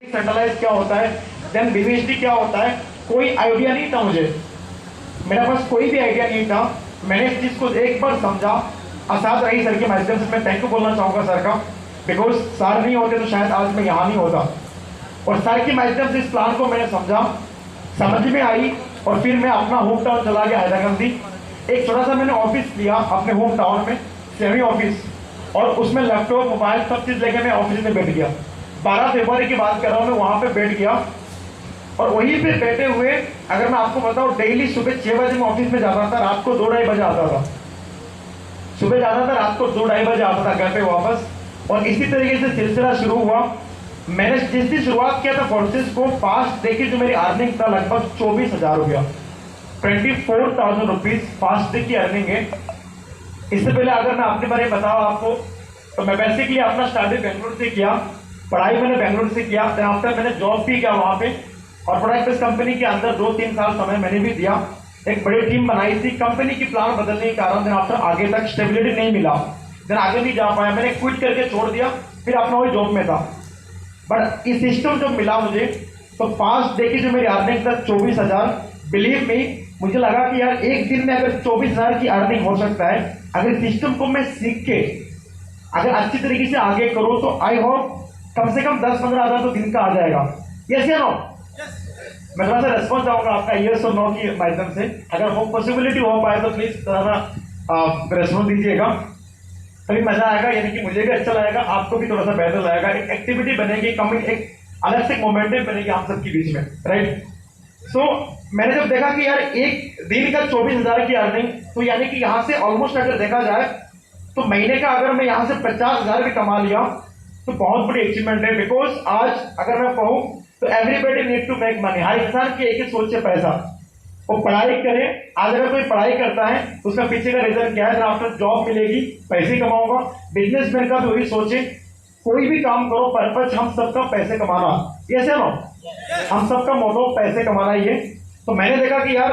Centralise क्या होता है, देन बीवीएसडी क्या होता है, कोई आइडिया नहीं था मुझे। मेरे पास कोई भी आइडिया नहीं था। मैंने इस चीज को एक बार समझा। आसाद रही सर के माध्यम से मैं थैंक यू बोलना चाहूंगा सर का, बिकॉज सर नहीं होते तो शायद आज मैं यहाँ नहीं होता। और सर के माध्यम से इस प्लान को मैंने समझा, समझ में आई, और फिर मैं अपना होम टाउन चला गया हैदराबादी। एक छोटा सा मैंने ऑफिस लिया अपने होम टाउन में, सेमी ऑफिस, और उसमें लैपटॉप मोबाइल सब चीज लेके मैं ऑफिस में बैठ गया। 12 फरवरी की बात कर रहा हूँ, मैं वहां पे बैठ गया और वहीं पे बैठे हुए, अगर मैं आपको बताऊं, डेली सुबह 6 बजे मैं ऑफिस में जाता था, रात को 2-2:30 बजे आता था। सुबह जाता था, रात को 2-2:30 बजे आता था घर पे वापस। और इसी तरीके से सिलसिला शुरू हुआ। मैंने जिस दिन शुरुआत किया था फोर्सेस को, फास्ट देखी जो मेरी अर्निंग था लगभग 24,000 रुपया, 24,000 रुपीज फास्ट डे की अर्निंग है। इससे पहले अगर मैं अपने बारे में बताऊं आपको, तो मैं बेसिकली अपना स्टार्टिंग बेंगलुरु से किया, पढ़ाई मैंने बेंगलुरु से किया, आफ्टर मैंने जॉब भी किया वहां पे, और प्रोडक्ट कंपनी के अंदर 2-3 साल समय मैंने भी दिया। एक बड़ी टीम बनाई थी, कंपनी की प्लान बदलने के कारण आफ्टर आगे तक स्टेबिलिटी नहीं मिला, देन आगे नहीं जा पाया, मैंने क्विट करके छोड़ दिया, फिर अपना वही जॉब में था। बट इस सिस्टम जब मिला मुझे, तो फास्ट देखी जो मेरी अर्निंग तक 24,000, बिलीव मी, मुझे लगा कि यार एक दिन में अगर 24,000 की अर्निंग हो सकता है, अगर सिस्टम को मैं सीख के अगर अच्छी तरीके से आगे करूं, तो आई होप कम से कम 10-15 हज़ार तो दिन का आ जाएगा। यस या नो? मैं थोड़ा सा रेस्पॉन्स चाहूंगा आपका यस और नो की माध्यम से। अगर हो पॉसिबिलिटी हो पाए तो प्लीज थोड़ा सा रेस्पॉन्स दीजिएगा, तभी मजा आएगा। यानी कि मुझे भी अच्छा लगेगा, आपको भी थोड़ा सा बेहतर लगेगा, एक एक्टिविटी बनेगी, कमिंग एक अलग से मोमेंटम बनेगी आप सबके बीच में, राइट? सो मैंने जब देखा कि यार एक दिन का 24,000 की अर्निंग, तो यानी कि यहाँ से ऑलमोस्ट अगर देखा जाए तो महीने का अगर मैं यहाँ से 50,000 भी कमा लिया तो बहुत बड़ी अचीवमेंट है। बिकॉज आज अगर मैं कहूँ तो everybody need to make money. हर इंसान की एक ही सोच है पैसा। वो पढ़ाई करे, आज अगर कोई पढ़ाई करता है तो उसका पीछे का रीजन क्या है? आफ्टर जॉब मिलेगी, पैसे कमाऊंगा। बिजनेसमैन का भी वही सोचे, कोई भी काम करो, पर्पज हम सबका पैसे कमाना। यस या नो? हम सबका मोटो पैसे कमाना ही है। तो मैंने देखा कि यार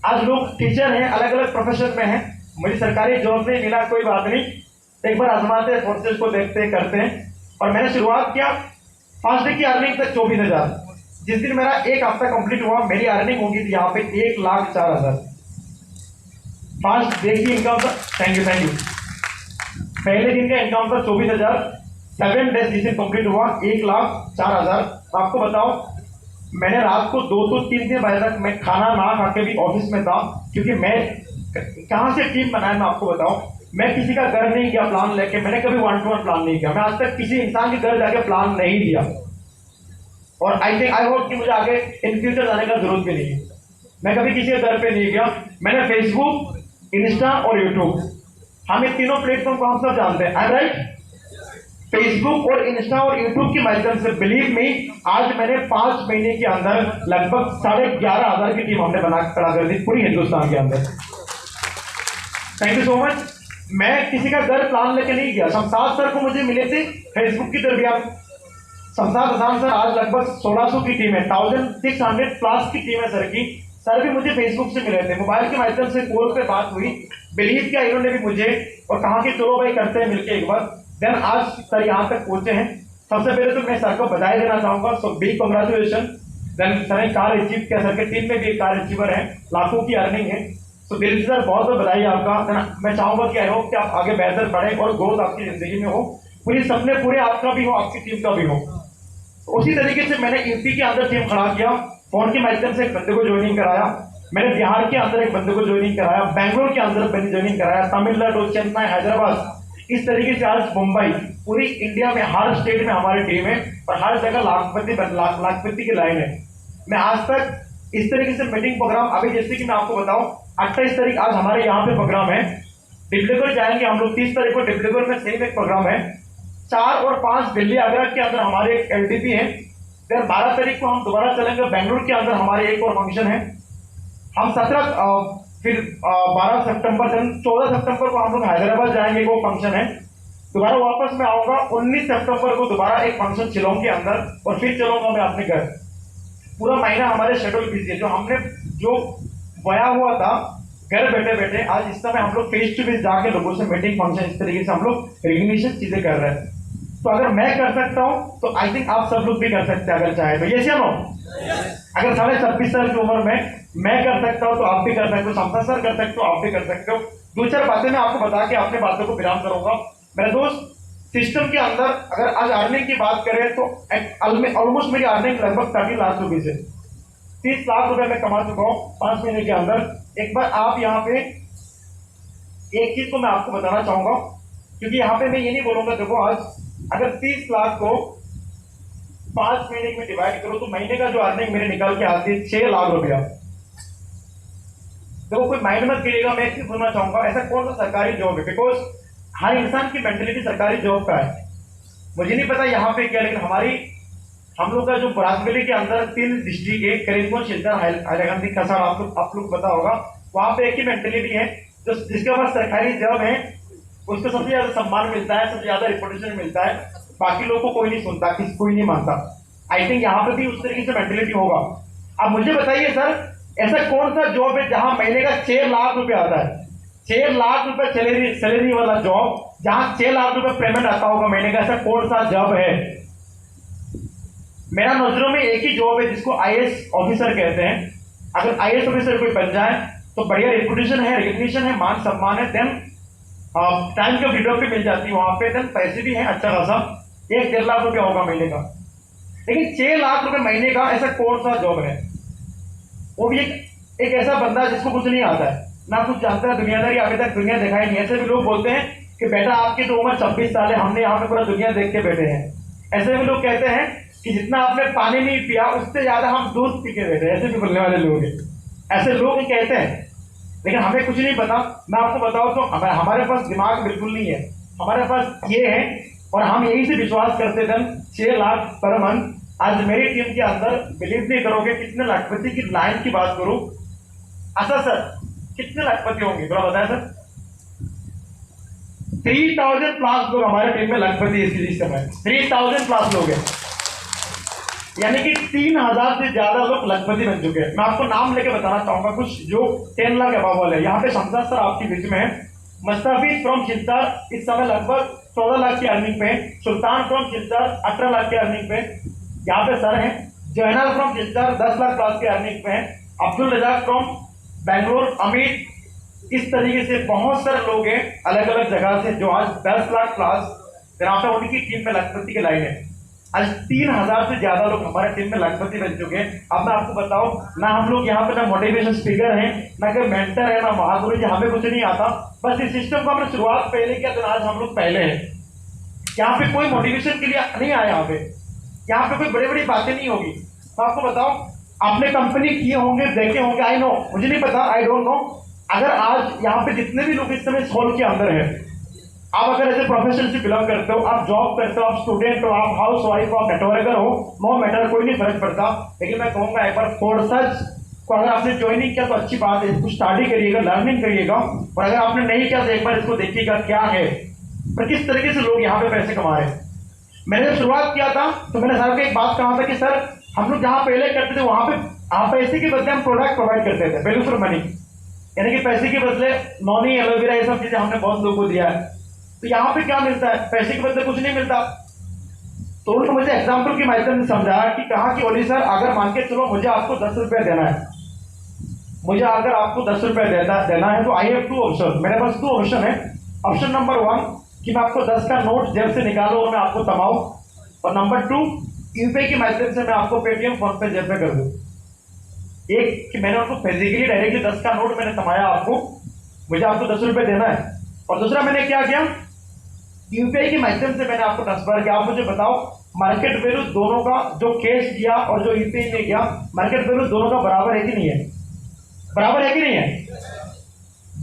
आज लोग टीचर हैं, अलग अलग प्रोफेशन में हैं, मुझे सरकारी जॉब नहीं मिला, कोई बात नहीं, एक बार आजमाते हैं, फोर्सेस को देखते हैं, करते हैं। और मैंने शुरुआत किया, फास्ट डे की अर्निंग तक 24,000। जिस दिन मेरा एक हफ्ता कंप्लीट हुआ, मेरी अर्निंग होगी थी यहाँ पे 1,04,000 फास्ट डे की इनकम था। Thank you. पहले दिन का इनकम था 24,000, 7 डेज जिस दिन कंप्लीट हुआ 1,04,000। आपको बताओ, मैंने रात को 2-3 बजे तक मैं खाना ना खा के भी ऑफिस में था, क्योंकि मैं कहां से टीम बनाया मैं आपको बताऊं, मैं किसी का घर नहीं गया प्लान लेके, मैंने कभी 1-to-1 प्लान नहीं किया, मैं आज तक किसी इंसान के घर जाके प्लान नहीं दिया। और आई होप कि मुझे आगे इन फ्यूचर जाने का जरूरत भी नहीं है। मैं कभी किसी के घर पे नहीं गया। मैंने फेसबुक, इंस्टा और यूट्यूब, हम ये तीनों प्लेटफॉर्म को हम सब जानते हैं, राइट? फेसबुक और इंस्टा और यूट्यूब के माध्यम से बिलीव मी, आज मैंने 5 महीने के अंदर लगभग 11,500 की टीम हमने बना खड़ा कर दी पूरी हिंदुस्तान के अंदर। Thank you so much. मैं किसी का घर प्लान लेके नहीं गया। शमशाद सर को मुझे मिले थे फेसबुक की तरबियत। शमशाद हसन सर आज लगभग 1600 की टीम है, 1600 प्लस की टीम है सर की। सर भी मुझे फेसबुक से मिले थे, मोबाइल के माध्यम से कॉल पे बात हुई, बिलीव किया इन्होंने भी मुझे, और कहा कि चलो भाई करते हैं मिलके एक बार। देन आज सर यहाँ तक पहुंचे हैं। सबसे पहले तो मैं सर को बधाई देना चाहूंगा, so big congratulation. Then sir ने कार अचीव किया, सर के टीम में भी एक कार अचीवर है, लाखों की अर्निंग है। तो दिल से सर बहुत बहुत बधाई आपका। मैं चाहूंगा कि आई होप कि आप आगे बेहतर बढ़े और ग्रोथ आपकी जिंदगी में हो, पूरी सपने पूरे आपका भी हो, आपकी टीम का भी हो। तो उसी तरीके से मैंने यूपी के अंदर टीम खड़ा किया, फोन के माध्यम से एक बंदे को ज्वाइनिंग कराया, मैंने बिहार के अंदर एक बंदे को ज्वाइनिंग कराया, बैंगलोर के अंदर बंदे ज्वाइनिंग कराया, तमिलनाडु, चेन्नई, हैदराबाद, इस तरीके से आज मुंबई, पूरी इंडिया में हर स्टेट में हमारी टीम है, और हर जगह लाखपति की लाइन है। मैं आज तक इस तरीके से मीटिंग प्रोग्राम, अभी जैसे कि मैं आपको बताऊं, 28 तारीख आज हमारे यहाँ पे प्रोग्राम है, डिब्रूगढ़ जाएंगे हम लोग, 30 तारीख को डिब्रूगढ़ में सेम एक प्रोग्राम है, 4 और 5 दिल्ली आगरा के अंदर हमारे एक एलडीपी है। फिर 12 तारीख को हम दोबारा चलेंगे बेंगलुरु के अंदर, हमारे एक और फंक्शन है। हम 12 सितंबर से 14 सितंबर को हम लोग हैदराबाद जाएंगे, वो फंक्शन है। दोबारा वापस मैं आऊंगा 19 सितंबर को, दोबारा एक फंक्शन शिलोंग के अंदर, और फिर चलूंगा मैं अपने घर। पूरा महीना हमारे शेड्यूल बिजी है। जो हमने जो बया हुआ था घर बैठे बैठे, आज इस समय हम लोग फेस टू फेस जाके लोगों से मीटिंग, फंक्शन, इस तरीके से हम लोग रिकग्निशन चीजें कर रहे हैं। तो अगर मैं कर सकता हूं तो आई थिंक आप सब लोग भी कर सकते हैं अगर चाहे तो। ये नो, अगर 26.5 साल की उम्र में मैं कर सकता हूं तो आप भी कर सकते हो, समता सर कर सकते हो, आप भी कर सकते हो। दो चार बातें मैं आपको बता के अपने बातों को विराम करूंगा। मेरे दोस्त, सिस्टम के अंदर अगर आज अर्निंग की बात करें तो ऑलमोस्ट मेरी अर्निंग लगभग 30 लाख रुपए से 30 लाख रुपए मैं कमा चुका हूं 5 महीने के अंदर। एक बार आप यहाँ पे एक चीज को मैं आपको बताना चाहूंगा, क्योंकि यहाँ पे मैं ये नहीं बोलूंगा देखो आज अगर 30 लाख को 5 महीने में डिवाइड करो तो महीने का जो अर्निंग मेरे निकल के आती है 6 लाख रुपया। देखो कोई माइंड मत करिएगा, मैं एक चीज बोलना चाहूंगा, ऐसा कौन सा सरकारी जॉब है, बिकॉज हर इंसान की मेंटेलिटी सरकारी जॉब का है। मुझे नहीं पता यहाँ पे क्या, लेकिन हम लोग का जो राजबेली के अंदर 3 डिस्ट्रिक्ट है, करीबगंज, शिलचर, हैदराबाद, कसार, आप लोग पता होगा, वहां पे एक ही मेंटेलिटी है, जो जिसके पास सरकारी जॉब है उसको सबसे ज्यादा सम्मान मिलता है, सबसे ज्यादा रिपोर्टेशन मिलता है, बाकी लोगों को कोई नहीं सुनता, किसी कोई नहीं मानता। आई थिंक यहाँ पे भी उस तरीके से मेंटेलिटी होगा। अब मुझे बताइए सर, ऐसा कौन सा जॉब है जहां महीने का 6 लाख रुपए आता है, 6 लाख रुपए सैलरी वाला जॉब जहां 6 लाख रुपए पेमेंट आता होगा महीने का, ऐसा कौन सा जॉब है? मेरा नजरों में एक ही जॉब है जिसको आईएएस ऑफिसर कहते हैं। अगर आईएएस ऑफिसर कोई बन जाए तो बढ़िया रेपुटेशन है, रिकग्निशन है, मान सम्मान है, देन टाइम की फ्रीडम भी मिल जाती है वहां पे, देन पैसे भी हैं अच्छा खासा, 1-1.5 लाख रुपया होगा महीने का। लेकिन 6 लाख रुपए महीने का ऐसा कौन सा जॉब है? वो भी एक ऐसा बंदा जिसको कुछ नहीं आता है, ना कुछ जानता है, दुनियादारी अभी तक दुनिया दिखाई नहीं। ऐसे भी लोग बोलते हैं कि बेटा आपकी तो उम्र 26 साल है, हमने यहाँ पे पूरा दुनिया देख के बैठे हैं। ऐसे भी लोग कहते हैं कि जितना आपने पानी नहीं पिया उससे ज्यादा हम दूध पी के बैठे हैं। ऐसे भी बोलने वाले लोग हैं, ऐसे लोग ही कहते हैं, लेकिन हमें कुछ नहीं पता। मैं आपको बताऊं तो हमारे पास दिमाग बिल्कुल नहीं है, हमारे पास ये है और हम यही से विश्वास करते थे 6 लाख पर मंथ। आज मेरी टीम के अंदर बिलीव नहीं करोगे कितने लाखपति की लाइन की बात करूं। अच्छा सर कितने लाखपति होंगे थोड़ा बताया सर? 3000 प्लस लोग हमारे टीम में लाखपति इस समय 3000 प्लस लोग हैं, यानी कि 3000 से ज्यादा लोग लाखपति बन चुके हैं। मैं आपको नाम लेके बताना चाहूंगा कुछ जो 10 लाख अबव वाले हैं। यहाँ पे शमशाद सर आपके बीच में है, मुस्ताफिज फ्रॉम शिलचर इस समय लगभग 14 लाख की अर्निंग पे, सुल्तान फ्रॉम शिलचर 18 लाख की अर्निंग पे, यहाँ पे सर हैं जैनल फ्रॉम शिलचर 10 लाख प्लस की अर्निंग पे है, अब्दुल रजाक फ्रॉम बैंगलोर, अमित, इस तरीके से बहुत सारे लोग हैं अलग अलग जगह से जो आज 10 लाख प्लस यहाँ पे उनकी टीम में लाखपति की लाइन है। आज 3000 से ज्यादा लोग हमारे टीम में लाखपति बन चुके हैं। अब मैं आपको बताऊं ना, हम लोग यहाँ पे ना मोटिवेशन स्पीकर हैं, ना कोई मेंटर है, ना महागुरु जी, हमें कुछ नहीं आता। बस इस सिस्टम को हमने शुरुआत पहले किया तो आज हम लोग पहले हैं। यहाँ पे कोई मोटिवेशन के लिए नहीं आया, यहाँ पे कोई बड़ी बड़ी बातें नहीं होगी। तो आपको बताओ आपने कंपनी किए होंगे, देखे होंगे, आई नो, मुझे नहीं पता, आई डोंट नो। अगर आज यहाँ पे जितने भी लोग इस समय इस हॉल के अंदर है, आप अगर ऐसे प्रोफेशन से बिलोंग करते हो, आप जॉब करते हो, आप स्टूडेंट हो, आप हाउस वाइफ हो, आप नेटवर्कर हो, नो मैटर, कोई नहीं फर्क पड़ता। लेकिन मैं कहूंगा एक बार फोर्सज को अगर आपने ज्वाइनिंग किया तो अच्छी बात है, इसको स्टडी करिएगा, लर्निंग करिएगा, और अगर आपने नहीं किया तो एक बार इसको देखिएगा क्या है, पर किस तरीके से लोग यहाँ पे पैसे कमा रहे हैं। मैंने जब शुरुआत किया था तो मैंने सर को एक बात कहा था कि सर हम लोग जहाँ पहले करते थे वहां पे आप पैसे के बदले हम प्रोडक्ट प्रोवाइड करते थे, वैल्यू फॉर मनी, यानी कि पैसे के बदले नॉनी, एलोवेरा, ये सब चीजें हमने बहुत लोगों को दिया है। तो यहाँ पे क्या मिलता है? पैसे के बदले कुछ नहीं मिलता। तो उन्होंने मुझे एग्जाम्पल के माध्यम से समझाया कि कहा कि ओली सर अगर मान के चलो मुझे आपको 10 रुपया देना है, मुझे अगर आपको 10 रुपया देना है तो आई हैव 2 ऑप्शन, मेरे पास 2 ऑप्शन है। ऑप्शन नंबर 1 कि मैं आपको 10 का नोट जेब से निकालू और मैं आपको तमाऊ, और नंबर 2 यूपीआई के माध्यम से मैं आपको पेटीएम, फोन पे, जेब पे कर दूं। एक कि मैंने उनको फिजिकली डायरेक्टली 10 का नोट मैंने तमाया आपको, मुझे आपको 10 रुपए देना है, और दूसरा मैंने क्या किया, यूपीआई के माध्यम से मैंने आपको ट्रांसफर किया। आप मुझे बताओ मार्केट वैल्यू दोनों का, जो कैश किया और जो यूपीआई में किया, मार्केट वैल्यू दोनों का बराबर है कि नहीं है? बराबर है कि नहीं है?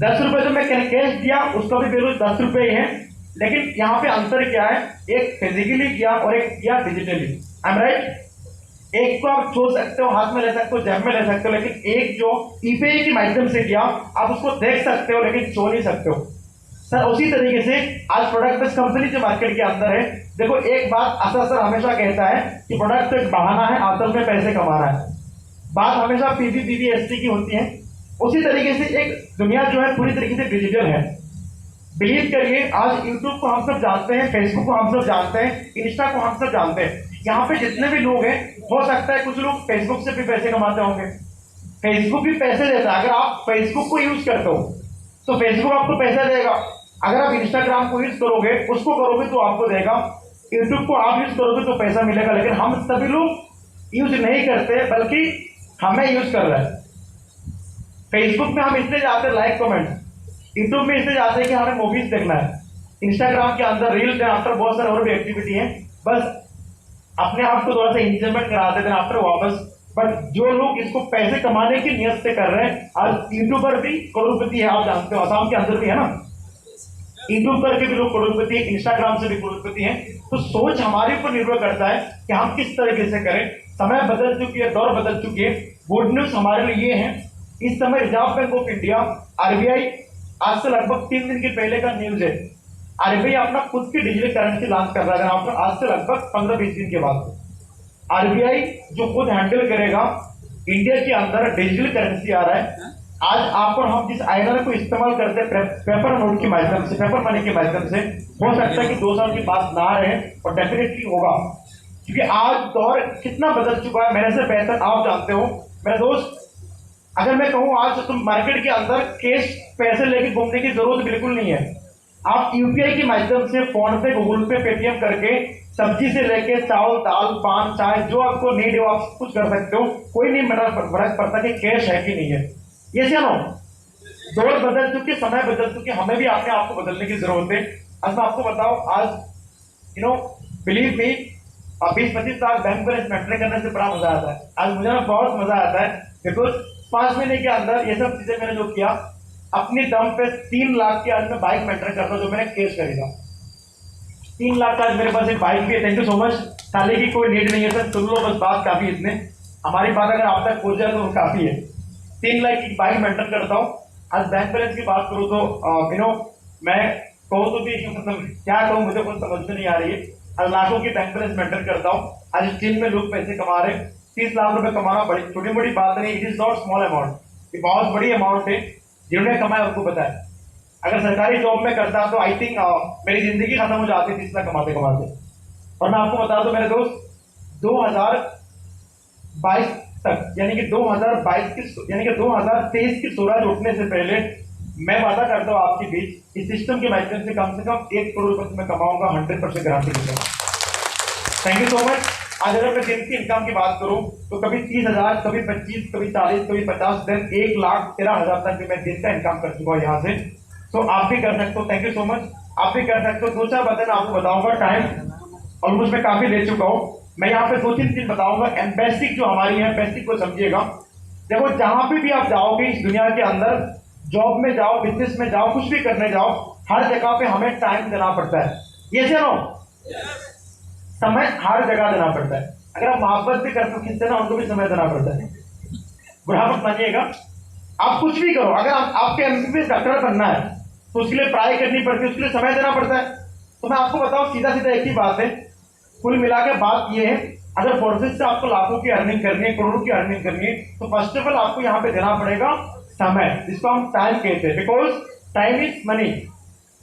10 रुपए जो मैं कैश दिया उसका भी वैल्यू 10 रुपए ही है, लेकिन यहाँ पे अंतर क्या है, एक फिजिकली किया और एक किया डिजिटली। I am right? एक को आप छू सकते हो, हाथ में ले सकते हो, जेब में ले सकते हो, लेकिन एक जो यूपीआई के माध्यम से किया आप उसको देख सकते हो लेकिन छू नहीं सकते हो। सर उसी तरीके से आज प्रोडक्ट बेस्ड कंपनी जो मार्केट के अंदर है, देखो एक बात आशा सर हमेशा कहता है कि प्रोडक्ट एक बहाना है, असल में पैसे कमाना है। बात हमेशा पीवी एसटी की होती है। उसी तरीके से एक दुनिया जो है पूरी तरीके से डिजिटल है। बिलीव करिए, आज यूट्यूब को हम सब जानते हैं, फेसबुक को हम सब जानते हैं, इंस्टा को हम सब जानते हैं। यहाँ पे जितने भी लोग हैं, हो सकता है कुछ लोग फेसबुक से भी पैसे कमाते होंगे। फेसबुक भी पैसे देता है। अगर आप फेसबुक को यूज करते हो तो फेसबुक आपको पैसा देगा। अगर आप इंस्टाग्राम को यूज करोगे, उसको करोगे तो आपको देगा। यूट्यूब को आप यूज करोगे तो पैसा मिलेगा। लेकिन हम सभी लोग यूज नहीं करते, बल्कि हमें यूज कर रहे हैं। फेसबुक में हम इसलिए जाते हैं लाइक कमेंट, यूट्यूब में इसलिए जाते हैं कि हमें मूवीज देखना है, इंस्टाग्राम के अंदर रील्स है, आफ्टर बहुत सारे और भी एक्टिविटी है, बस अपने आप को थोड़ा सा इंजॉयमेंट कराते थे आफ्टर वापस। बट जो लोग इसको पैसे कमाने की नियत से कर रहे हैं, आज यूट्यूबर भी करोड़पति है, आप जानते हो, आसाम के अंदर भी है ना, यूट्यूब करके भी लोग करोड़पति है, इंस्टाग्राम से भी करोड़पति हैं। तो सोच हमारे ऊपर निर्भर करता है कि हम किस तरीके से करें। समय बदल चुकी है, दौर बदल चुकी है। गुड न्यूज हमारे लिए ये है, इस समय reserve bank of India RBI, आज से लगभग 3 दिन के पहले का न्यूज है, आरबीआई अपना खुद की डिजिटल करेंसी लॉन्च कर रहा है। आज से लगभग 15-20 दिन के बाद आरबीआई जो खुद हैंडल करेगा, इंडिया के अंदर डिजिटल करेंसी आ रहा है। आज आप और हम जिस आईएनआर को इस्तेमाल करते हैं पेपर नोट के माध्यम से, पेपर मनी के माध्यम से, हो सकता है कि 2 साल की बात ना रहे और डेफिनेटली होगा, क्योंकि आज दौर कितना बदल चुका है। मेरे से बेहतर आप जानते हो मेरे दोस्त। अगर मैं कहूं आज तुम मार्केट के अंदर कैश पैसे लेके घूमने की जरूरत बिल्कुल नहीं है। आप यूपीआई के माध्यम से फोन पे, गूगल पे, पेटीएम करके सब्जी से लेके चावल, दाल, पान, चाय, जो आपको नीड है आप कुछ कर सकते हो। कोई नहीं फर्क पड़ता कि कैश है कि नहीं है। ये जानो, दौर बदल चुके, समय बदल चुके, हमें भी अपने आप को बदलने की जरूरत है। आज मैं आपको बताऊं, आज believe me, 20-25 lakh bank balance maintain करने से बड़ा मजा आता है। आज मुझे ना बहुत मजा आता है, बिकॉज 5 महीने के अंदर ये सब चीजें मैंने जो किया, अपनी दम पे 3 लाख के आज मैं बाइक मेंटेन करता हूं, जो मैंने केस खरीदा। 3 लाख का आज मेरे पास एक बाइक भी है। Thank you so much. ताले की कोई नीड नहीं है सर, सुन लो बस बात, काफी इतने हमारी बात अगर आप तक पहुंच जाए तो काफी है। 3 लाख की बाइक मेंटेन करता हूँ। आज बैंक बैलेंस की बात करूँ तो मैं कहूँ तो भी मतलब क्या कहूँ, मुझे कुछ समझ में नहीं आ रही है। आज लाखों की बैंक बैलेंस मेंटेन करता हूँ। आज इस टीम में लोग पैसे कमा रहे हैं। 30 लाख रुपए कमाना बड़ी छोटी बड़ी बात नहीं, it is not small amount, ये बहुत बड़ी अमाउंट है। जिन्होंने कमाया उनको पता है। अगर सरकारी जॉब में करता तो आई थिंक मेरी जिंदगी खत्म हो जाती 30 लाख कमाते कमाते। और मैं आपको बता दूं मेरे दोस्त, 2022 तक यानी कि 2023 की सूरज उठने से पहले मैं वादा करता हूँ आपके बीच, इस सिस्टम के माध्यम से कम 1 करोड़ रुपए मैं कमाऊंगा 100% गारंटी के साथ। Thank you so much. आज अगर मैं दिन की इनकम की बात करूं तो कभी 30,000, कभी 25, कभी 40, कभी 50, दिन 1,13,000 तक भी मैं दिन का इनकम कर चुका हूं यहाँ से। तो आप भी कर सकते हो। Thank you so much. आप भी कर सकते हो। 2-4 बातें मैं आपको बताऊंगा, टाइम ऑलमोस्ट मैं काफी ले चुका हूं। मैं यहाँ पे 2-3 चीज बताऊंगा। एंड बेसिक जो हमारी है, बेसिक को समझिएगा। देखो, जहां पे भी आप जाओगे इस दुनिया के अंदर, जॉब में जाओ, बिजनेस में जाओ, कुछ भी करने जाओ, हर जगह पे हमें टाइम देना पड़ता है। ये सुनो, समय हर जगह देना पड़ता है। अगर आप मोहब्बत भी करते हो किससे ना, उनको भी समय देना पड़ता है। बुरा मत मानिएगा। आप कुछ भी करो, अगर आपके एमबीबीएस डॉक्टर बनना है तो उसके लिए पढ़ाई करनी पड़ती है, उसके लिए समय देना पड़ता है। तो मैं आपको बताऊं, सीधा सीधा एक ही बात है, कुल मिला के बात ये है, अगर फोर्सेस से आपको लाखों की अर्निंग करनी है, करोड़ों की अर्निंग करनी है, तो फर्स्ट ऑफ ऑल आपको यहाँ पे देना पड़ेगा समय, जिसको हम टाइम कहते हैं। Because time is money.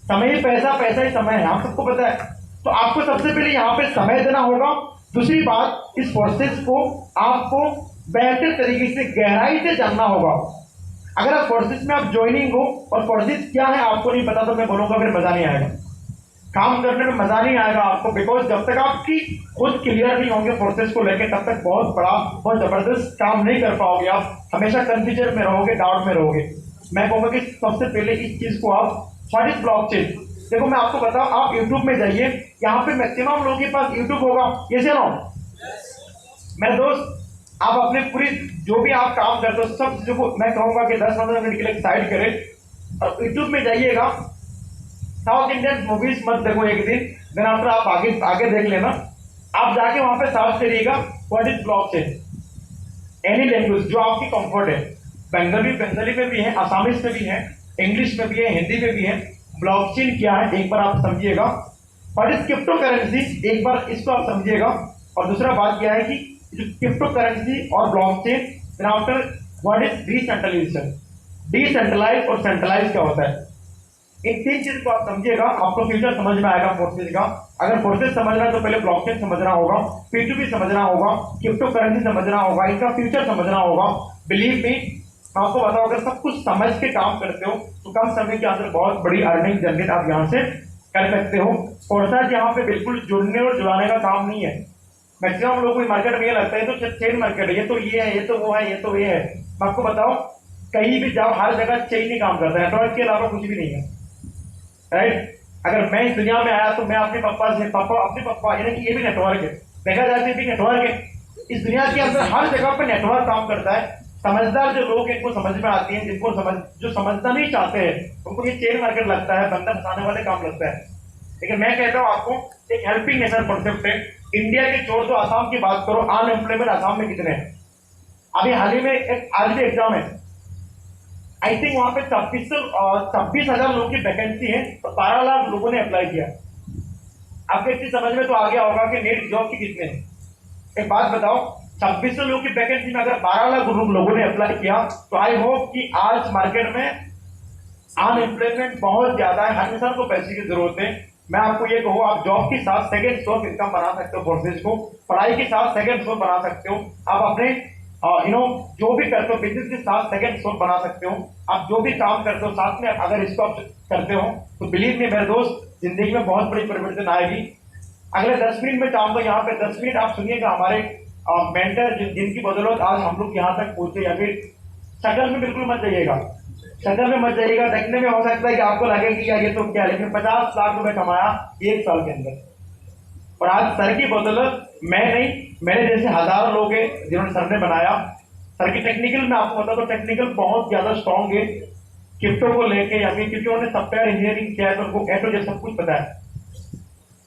समय ही पैसा, पैसा ही समय है, आप सबको पता है। तो आपको सबसे पहले यहाँ पे समय देना होगा। दूसरी बात, इस फोर्सेस को आपको बेहतर तरीके से, गहराई से जानना होगा। अगर आप फोर्सेस में आप ज्वाइनिंग हो और फोर्सेस क्या है आपको नहीं पता, तो मैं बोलूंगा फिर मजा नहीं आएगा, काम करने में मजा नहीं आएगा आपको। बिकॉज जब तक आपकी खुद क्लियर नहीं होंगे फोर्सेस को लेकर, तब तक बहुत बड़ा, बहुत जबरदस्त काम नहीं कर पाओगे। आप हमेशा कंफ्यूजन में रहोगे, डाउट में रहोगे। मैं कहूंगा कि सबसे पहले इस चीज को आप, व्हाट इज ब्लॉकचेन। देखो मैं आपको बताऊं, आप यूट्यूब में जाइए, यहाँ पे मैक्सिमम लोगों के पास यूट्यूब होगा। ये सुनो मेरे दोस्त, आप अपने पूरी जो भी आप काम करते हो सब चीजों को मैं कहूंगा कि 10-15 मिनट के लिए साइड करें और यूट्यूब में जाइएगा। साउथ इंडियन मूवीज मत देखो एक दिन, देन आफ्टर आप आगे देख लेना। आप जाके वहां पे सर्च करिएगा what is blockchain. Any language जो आपकी कंफर्ट है, बंगाली में भी है, आसामीज में भी है, इंग्लिश में भी है, हिंदी में भी है। ब्लॉकचेन क्या है एक बार आप समझिएगा। व्हाट इज क्रिप्टो करेंसी, एक बार इसको आप समझिएगा। और दूसरा बात क्या है कि क्रिप्टो करेंसी और blockchain, then after what is decentralization. Decentralize और सेंट्रलाइज क्या होता है, इन 3 चीज को आप समझिएगा, आपको फ्यूचर समझ में आएगा फोर्सेज का। अगर फोर्सेज समझना है तो पहले ब्लॉकचेन समझना होगा, P2P समझना होगा, क्रिप्टो करेंसी समझना होगा, इनका फ्यूचर समझना होगा। बिलीव मी, मैं आपको बताऊं, अगर सब कुछ समझ के काम करते हो तो कम समय के अंदर बहुत बड़ी अर्निंग जनरेट आप यहाँ से कर सकते हो। फोर्सेज यहाँ पे बिल्कुल जुड़ने और जुड़ाने का काम नहीं है। मैक्सिमम लोगों को मार्केट में ये लगता है तो चेन मार्केट है, ये तो ये है, ये तो वो है, ये तो ये है। मैं आपको बताऊं, कहीं भी जाओ हर जगह चेन ही काम करता है, नेटवर्क के अलावा कुछ भी नहीं है, राइट। अगर मैं इस दुनिया में आया तो मैं अपने पापा से अपने पापा, यानी कि ये भी नेटवर्क है, देखा जाए तो भी नेटवर्क है। इस दुनिया के अंदर हर जगह पे नेटवर्क काम करता है। समझदार जो लोग हैं इनको समझ में आती है, जिनको जो समझना नहीं चाहते हैं उनको ये चेन मार्केट लगता है, बंदा फंसाने वाले काम लगता है। लेकिन मैं कहता हूँ आपको, एक हेल्पिंग नेचर कॉन्सेप्ट है। इंडिया के छोड़ दो, आसाम की बात करो, अनएम्प्लॉयमेंट आसाम में कितने हैं? अभी हाल ही में आज भी एग्जाम है, आई थिंक वहां पे 26,000 लोगों की वैकेंसी है, तो 12 लाख लोगों ने अप्लाई किया। आपको एक चीज समझ में तो आ गया होगा कि नेट जॉब की कितने हैं। एक बात बताओ, 2600 लोगों की वैकेंसी में अगर 12 लाख लोगों ने अप्लाई किया, तो आई होप कि आज मार्केट में अनएम्प्लॉयमेंट बहुत ज्यादा है, हर इंसान को पैसे की जरूरत है। मैं आपको ये कहूँ, आप जॉब के साथ सेकंड सोर्स इनकम बना सकते हो, फोर्सेज को पढ़ाई के साथ सेकंड सोर्स बना सकते हो। आप अपने जो भी करते हो बिजनेस के साथ सेकंड सोर्स बना सकते हो। आप जो भी काम करते हो साथ में अगर इसको आप करते हो तो बिलीव मी मेरे दोस्त, जिंदगी में बहुत बड़ी परिवर्तन आएगी। अगले 10 मिनट में चाहूंगा यहाँ पे 10 मिनट आप सुनिएगा हमारे मेंटर जिनकी बदौलत आज हम लोग यहाँ तक पहुंचे। या फिर शक्ल में बिल्कुल मत जाइएगा, शक्ल में मत जाइएगा। देखने में हो सकता है कि आपको लगे कि यार ये तो क्या, लेकिन 50 लाख रुपए कमाया 1 साल के अंदर। और आज सर की बदौलत मैं नहीं, मेरे जैसे हजारों लोग हैं जिन्होंने सर ने बनाया। सर की टेक्निकल में आपको बता दो, टेक्निकल बहुत ज्यादा स्ट्रॉन्ग है क्रिप्टो को लेके, या फिर क्योंकि उन्होंने सॉफ्टवेयर इंजीनियरिंग किया है तो उनको ए टू जेड सब कुछ पता है।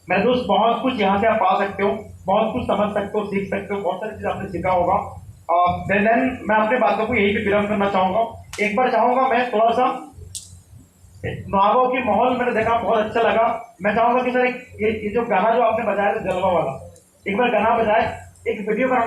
मेरे दोस्त, बहुत कुछ यहाँ से आप पा सकते हो, बहुत कुछ समझ सकते हो, सीख सकते हो, बहुत सारी चीज आपने सीखा होगा। देन मैं अपने बातों को यही पे विराम करना चाहूंगा। एक बार चाहूंगा मैं थोड़ा सा नवाबों की माहौल मैंने देखा, बहुत अच्छा लगा। मैं चाहूंगा कि सर ये जो गाना जो आपने बजाया था जलवा वाला, एक बार गाना बजाए, एक वीडियो बनाना।